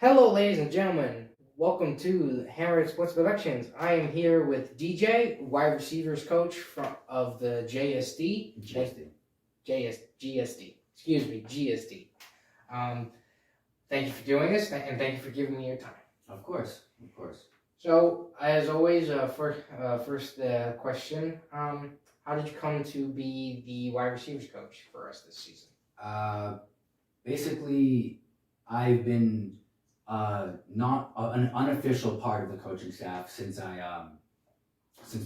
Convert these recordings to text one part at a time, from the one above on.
Hello, ladies and gentlemen. Welcome to Hammer Sports Productions. I am here with DJ, wide receivers coach of the JSD. GSD. Excuse me, GSD. Um, Thank you for doing this, and thank you for giving me your time. Of course. So, as always, first question: how did you come to be the wide receivers coach for us this season? Basically, I've been not an unofficial part of the coaching staff since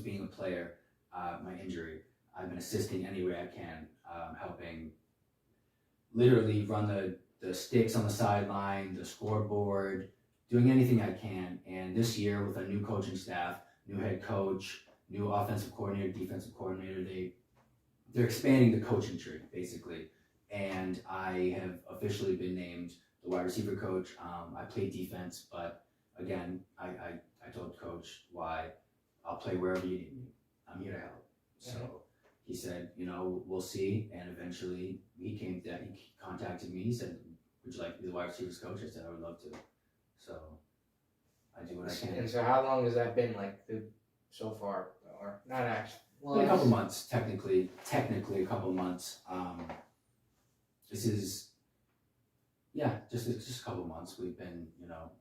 being a player. My injury, I've been assisting any way I can, helping literally run the sticks on the sideline, the scoreboard, doing anything I can. And this year, with a new coaching staff, new head coach, new offensive coordinator, defensive coordinator, they're expanding the coaching tree basically. And I have officially been named the wide receiver coach. I play defense, but again, I told coach why I'll play wherever you need me. I'm here to help. So he said, we'll see. And eventually he contacted me. He said, would you like to be the wide receivers coach? I said, I would love to. So I do what I can. And so how long has that been so far? Or not actually? Well, a couple months, technically a couple months. This is, just a couple months. We've been,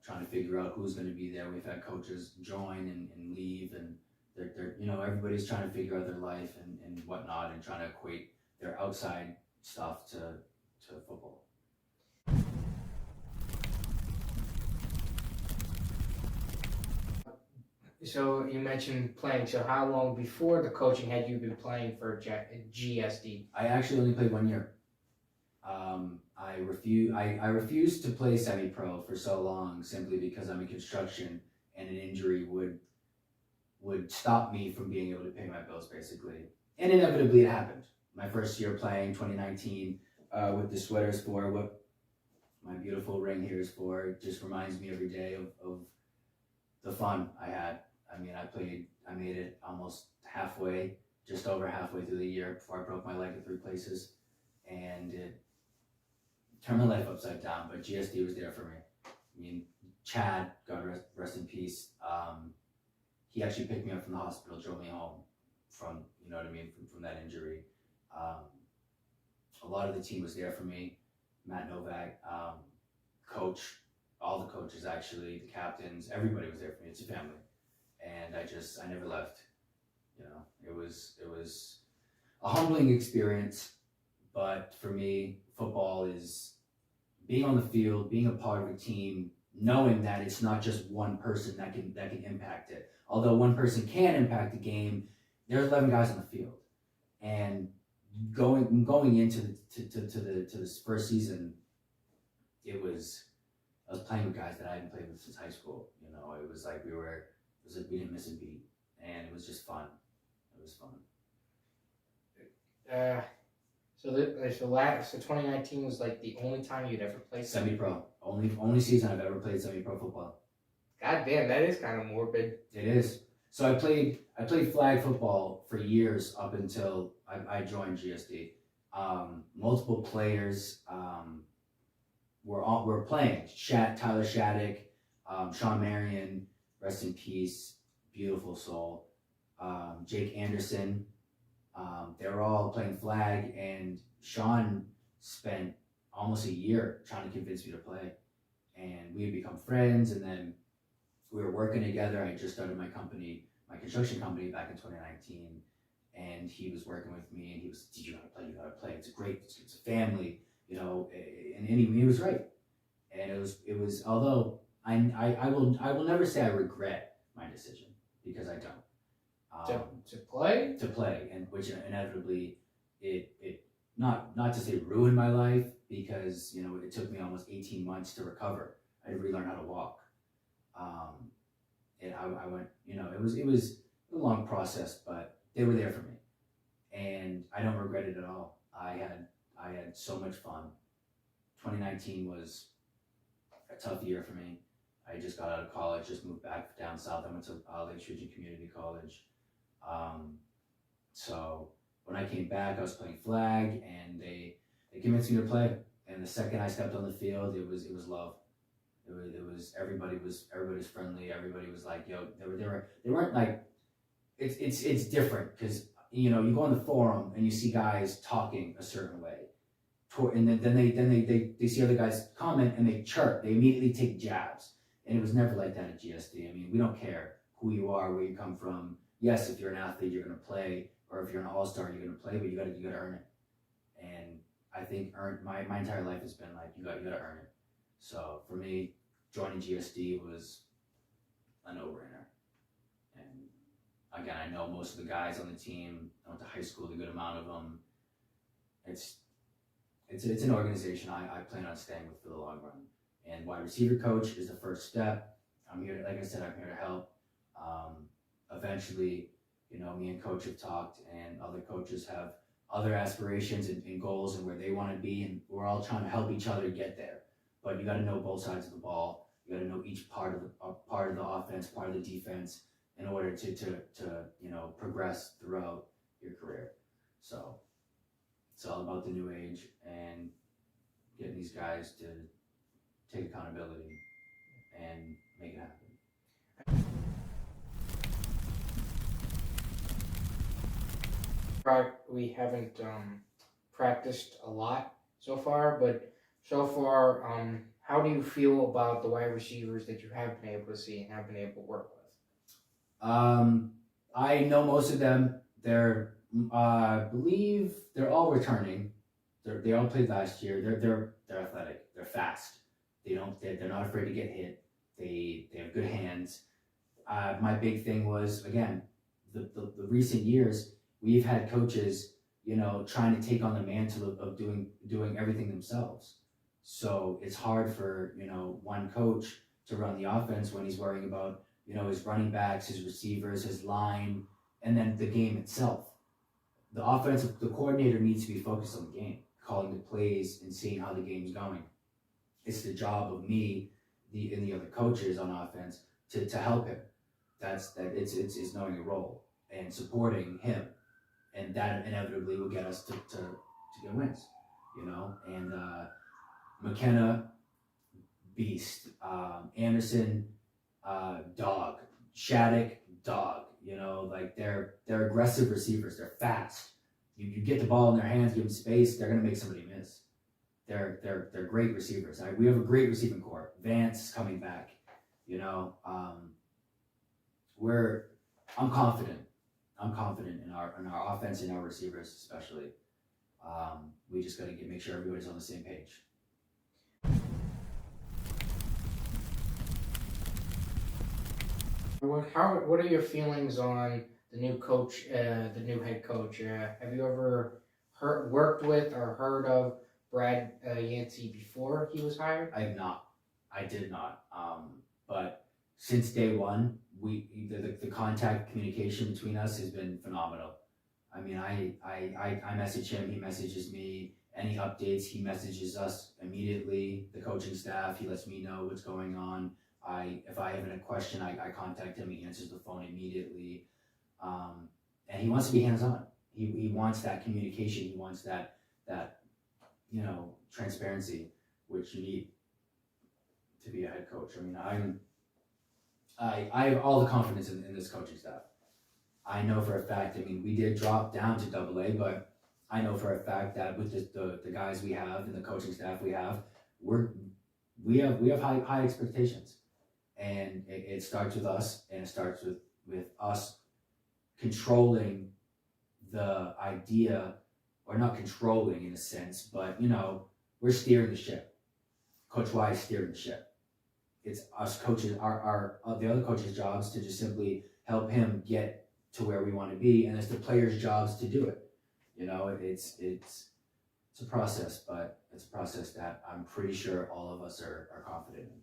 trying to figure out who's going to be there. We've had coaches join and leave, and they're everybody's trying to figure out their life and whatnot, and trying to equate their outside stuff to football. So you mentioned playing. So how long before the coaching had you been playing for GSD? I actually only played 1 year. I refused to play semi-pro for so long simply because I'm in construction and an injury would stop me from being able to pay my bills basically. And inevitably it happened. My first year playing, 2019, with the sweaters for, what my beautiful ring here is for, it just reminds me every day of the fun I had. I mean, I made it almost halfway, just over halfway through the year before I broke my leg in 3 places. And it turned my life upside down, but GSD was there for me. I mean, Chad, God rest in peace, he actually picked me up from the hospital, drove me home from that injury. A lot of the team was there for me. Matt Novak, coach, all the coaches actually, the captains, everybody was there for me. It's a family. And I never left. It was a humbling experience, but for me, football is being on the field, being a part of a team, knowing that it's not just one person that can impact it. Although one person can impact the game, there's 11 guys on the field. And going into this first season, I was playing with guys that I hadn't played with since high school. It was like we didn't miss a beat, and it was just fun. It was fun. So 2019 was like the only time you'd ever played semi-pro. Only season I've ever played semi-pro football. God damn, that is kind of morbid. It is. So I played flag football for years up until I joined GSD. Multiple players were playing. Tyler Shattuck, Sean Marion, rest in peace, beautiful soul. Jake Anderson. They were all playing flag, and Sean spent almost a year trying to convince me to play. And we had become friends, and then we were working together. I just started my construction company back in 2019, and he was working with me, and he was, "Did you gotta play? You gotta play. It's a family, and he was right. And it was, although I will never say I regret my decision, because I don't. To play? To play, and which inevitably it not to say ruined my life, because it took me almost 18 months to recover. I had to relearn how to walk. And I went, it was a long process, but they were there for me, and I don't regret it at all. I had so much fun. 2019 was a tough year for me. I just got out of college, just moved back down south. I went to Lakes Region Community College. So when I came back, I was playing flag, and they convinced me to play. And the second I stepped on the field, it was love. Everybody's friendly. Everybody was like, yo, they weren't like, it's different because you know you go on the forum and you see guys talking a certain way, and then they see other guys comment and they chirp. They immediately take jabs, and it was never like that at GSD. I mean, we don't care who you are, where you come from. Yes, if you're an athlete, you're gonna play, or if you're an all-star, you're gonna play, but you gotta earn it. And I think my entire life has been like you gotta earn it. So for me, joining GSD was a no-brainer. And again, I know most of the guys on the team. I went to high school, a good amount of them. It's an organization I plan on staying with for the long run. And wide receiver coach is the first step. I'm here, like I said, I'm here to help. Eventually, you know, me and coach have talked, and other coaches have other aspirations and goals and where they want to be, and we're all trying to help each other get there. But you got to know both sides of the ball. You got to know each part of the offense, part of the defense, in order to you know progress throughout your career. So it's all about the new age and getting these guys to take accountability and make it happen. We haven't practiced a lot so far, but so far, how do you feel about the wide receivers that you have been able to see and have been able to work with? I know most of them. I believe they're all returning. They all played last year. They're athletic. They're fast. They're not afraid to get hit. They have good hands. My big thing was again the recent years we've had coaches, you know, trying to take on the mantle of doing everything themselves. So it's hard for, you know, one coach to run the offense when he's worrying about, you know, his running backs, his receivers, his line, and then the game itself. The coordinator needs to be focused on the game, calling the plays and seeing how the game's going. It's the job of me, and the other coaches on offense to help him. It's knowing your role and supporting him, and that inevitably will get us to get wins, you know. And McKenna, beast. Anderson, dog. Shattuck, dog. You know, like they're aggressive receivers. They're fast. You get the ball in their hands, give them space, they're gonna make somebody miss. They're great receivers. We have a great receiving core. Vance coming back. You know, I'm confident. I'm confident in our offense and our receivers especially. We just got to make sure everybody's on the same page. What are your feelings on the new coach, the new head coach? Have you ever worked with or heard of Brad Yancey before he was hired? I have not. I did not. But since day one, the contact communication between us has been phenomenal. I mean, I message him, he messages me. Any updates, he messages us immediately. The coaching staff, he lets me know what's going on. If I have a question, I contact him. He answers the phone immediately, and he wants to be hands-on. He wants that communication. He wants that you know transparency, which you need to be a head coach. I mean, I have all the confidence in this coaching staff. I know for a fact. I mean, we did drop down to AA, but I know for a fact that with the guys we have and the coaching staff we have, we have high expectations, and it starts with us, and it starts with us controlling the idea, or not controlling in a sense, but you know, we're steering the ship. Coach Y is steering the ship. It's us coaches, the other coaches' jobs to just simply help him get to where we want to be, and it's the players' jobs to do it. You know, it's a process, but it's a process that I'm pretty sure all of us are confident in.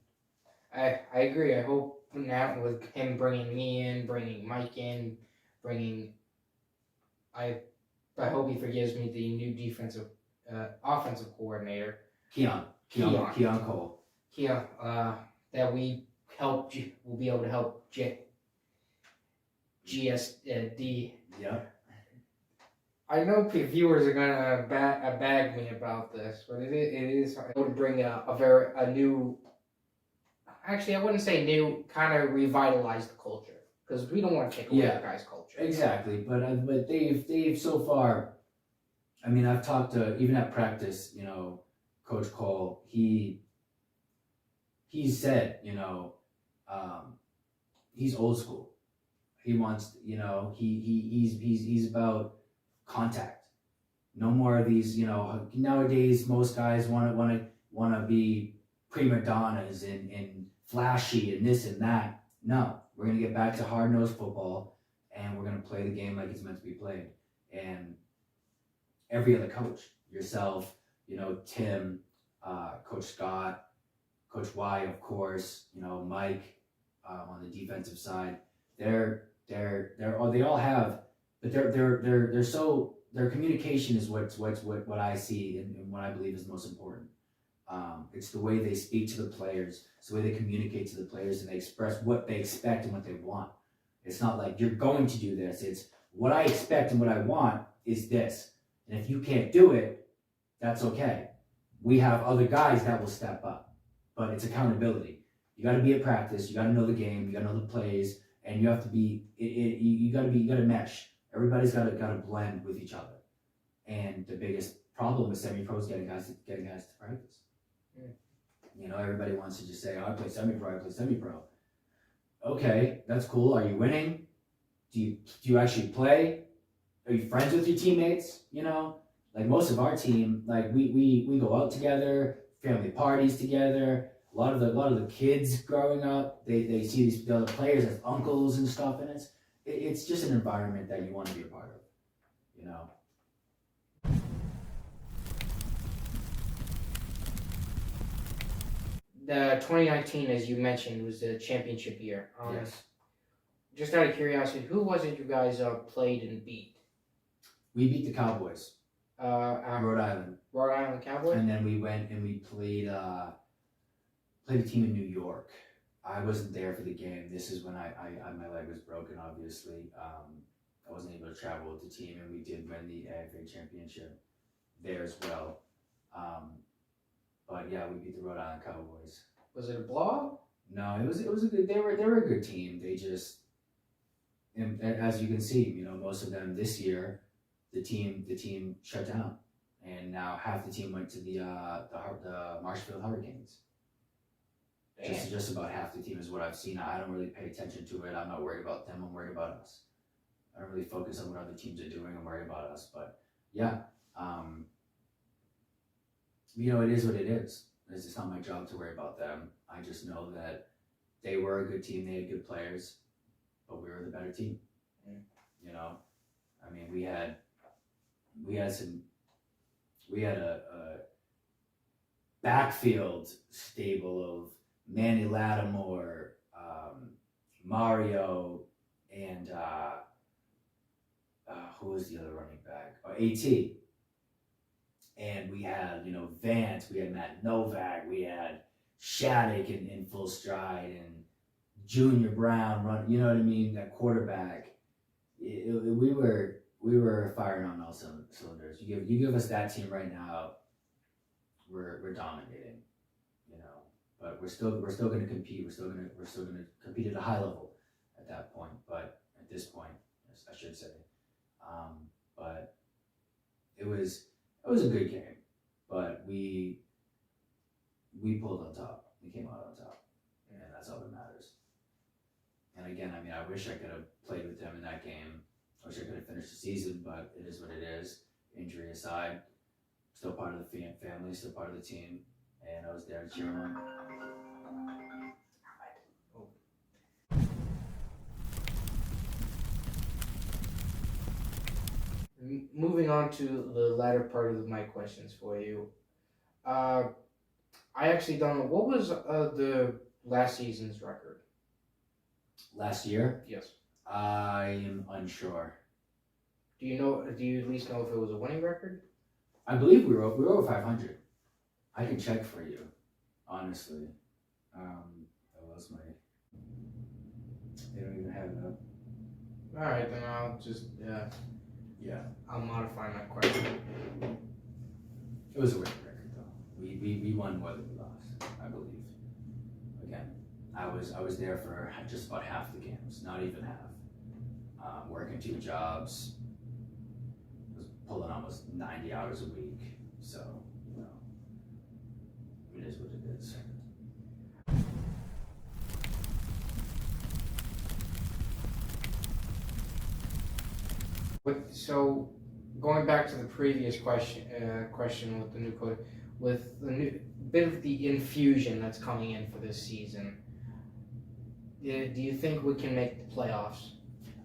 I agree. I hope now with him bringing me in, bringing Mike in, I hope he forgives me the new offensive coordinator, Keon Cole. Keon, that will be able to help GSD. Yeah. I know viewers are gonna bag me about this, but it is hard to bring a new actually, I wouldn't say new, kind of revitalized the culture because we don't want to take away Yeah. the guys' culture. Exactly, but they've so far. I mean, I've talked to even at practice. You know, Coach Cole. He said, you know, he's old school. He wants, you know, he's about contact. No more of these, you know. Nowadays, most guys want to be prima donnas and flashy and this and that. No, we're gonna get back to hard nosed football, and we're gonna play the game like it's meant to be played. And every other coach, yourself, you know, Tim, Coach Scott, Coach Y, of course, you know, Mike, on the defensive side, they all have, but they're so, their communication is what I see and what I believe is most important. It's the way they speak to the players, it's the way they communicate to the players, and they express what they expect and what they want. It's not like you're going to do this. It's what I expect and what I want is this. And if you can't do it, that's okay. We have other guys that will step up, but it's accountability. You got to be at practice. You got to know the game. You got to know the plays, and you have to be. You got to mesh. Everybody's got to blend with each other. And the biggest problem with semi-pros getting guys to practice. Mm. You know, everybody wants to just say, "Oh, I play semi-pro. I play semi-pro." Okay, that's cool. Are you winning? Do you actually play? Are you friends with your teammates? You know, like most of our team, like we go out together, family parties together. A lot of the kids growing up, they see the other players as uncles and stuff, and it's just an environment that you want to be a part of, you know. The 2019, as you mentioned, was the championship year. Yes. Just out of curiosity, who was it you guys played and beat? We beat the Cowboys, Rhode Island, Rhode Island Cowboys. and then we went and we played a team in New York. I wasn't there for the game. This is when I my leg was broken, obviously. I wasn't able to travel with the team, and we did win the AFA championship there as well. But yeah, we beat the Rhode Island Cowboys. Was it a blowout? No, it was a good. They were a good team. They just, and as you can see, you know, most of them this year, the team shut down, and now half the team went to the Marshfield Hurricanes. Damn. Just about half the team is what I've seen. I don't really pay attention to it. I'm not worried about them. I'm worried about us. I don't really focus on what other teams are doing. I'm worried about us. But yeah, you know, it is what it is. It's not my job to worry about them. I just know that they were a good team. They had good players, but we were the better team. Mm. You know, I mean, we had a backfield stable of Manny Lattimore, Mario, and who was the other running back? AT. And we had, you know, Vance, we had Matt Novak, we had Shattuck in full stride, and Junior Brown run. You know what I mean? That quarterback. We were firing on all cylinders. You give us that team right now, we're dominating. You know, but we're still going to compete. We're still going to compete at a high level at that point. But at this point, I should say, but it was a good game. But we pulled on top. We came out on top, and that's all that matters. And again, I mean, I wish I could have played with them in that game. I wish I could have finished the season, but it is what it is. Injury aside, still part of the family, still part of the team, and I was there to cheer them on. Moving on to the latter part of my questions for you. I actually don't know. What was the last season's record? Last year? Yes. I am unsure. Do you at least know if it was a winning record? I believe we were over 500. I can check for you, honestly. That was my. They don't even have it up. All right, then I'll just Yeah. I'll modify my question. It was a winning record, though. We won more than we lost, I believe. Again, I was there for just about half the games, not even half. Working 2 jobs, was pulling almost 90 hours a week. So, you know, it is what it is. So, going back to the previous question with the new coach, with the new bit of the infusion that's coming in for this season, do you think we can make the playoffs?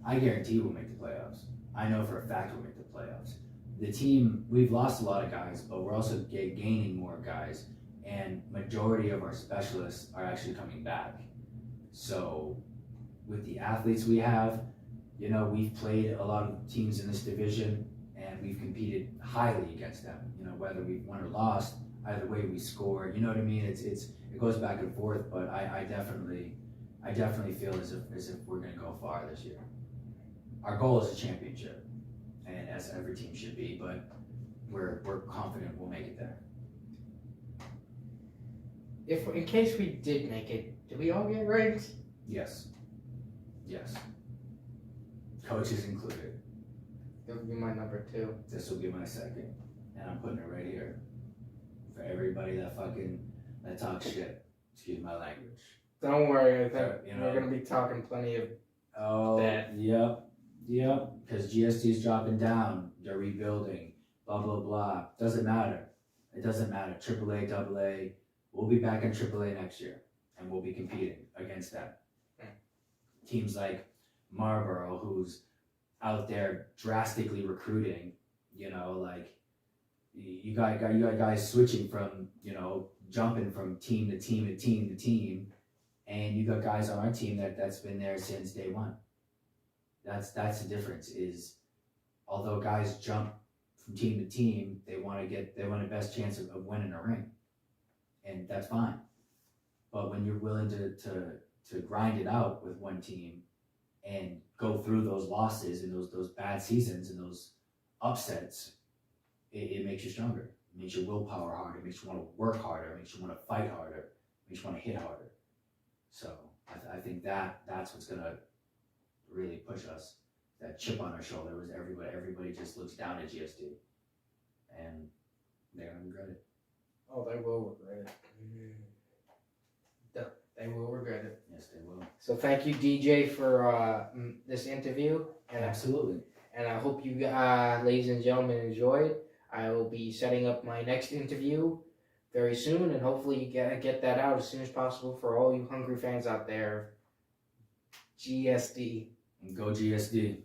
I guarantee we'll make the playoffs. I know for a fact we'll make the playoffs. The team, we've lost a lot of guys, but we're also gaining more guys, and majority of our specialists are actually coming back. So, with the athletes we have, you know, we've played a lot of teams in this division, and we've competed highly against them. You know, whether we've won or lost, either way we scored. You know what I mean? It goes back and forth, but I definitely feel as if we're gonna go far this year. Our goal is a championship, and as every team should be, but we're confident we'll make it there. If in case we did make it, did we all get ranked? Yes. Coaches included. That would be my number 2. This will be my second, and I'm putting it right here for everybody that talks shit. Excuse my language. Don't worry, I think You know, we're gonna be talking plenty of oh, that. Yep. Because GST is dropping down. They're rebuilding. Blah blah blah. Doesn't matter. It doesn't matter. AAA, AA. We'll be back in AAA next year, and we'll be competing against them. Teams like Marlboro, who's out there drastically recruiting. You know, like you got guys switching from, you know, jumping from team to team to team to team, and you got guys on our team that's been there since day one. That's the difference. Is although guys jump from team to team, they want the best chance of winning a ring, and that's fine. But when you're willing to grind it out with one team and go through those losses and those bad seasons and those upsets, it makes you stronger. It makes your willpower harder. It makes you want to work harder. It makes you want to fight harder. It makes you want to hit harder. So I think that's what's gonna really push us. That chip on our shoulder was everybody just looks down at GSD, and they're gonna regret it. Oh, they will regret it. They will regret it. Yes, they will. So thank you, DJ, for this interview. And Absolutely. And I hope you, ladies and gentlemen, enjoyed. I will be setting up my next interview very soon, and hopefully you get that out as soon as possible for all you hungry fans out there. GSD. And go GSD.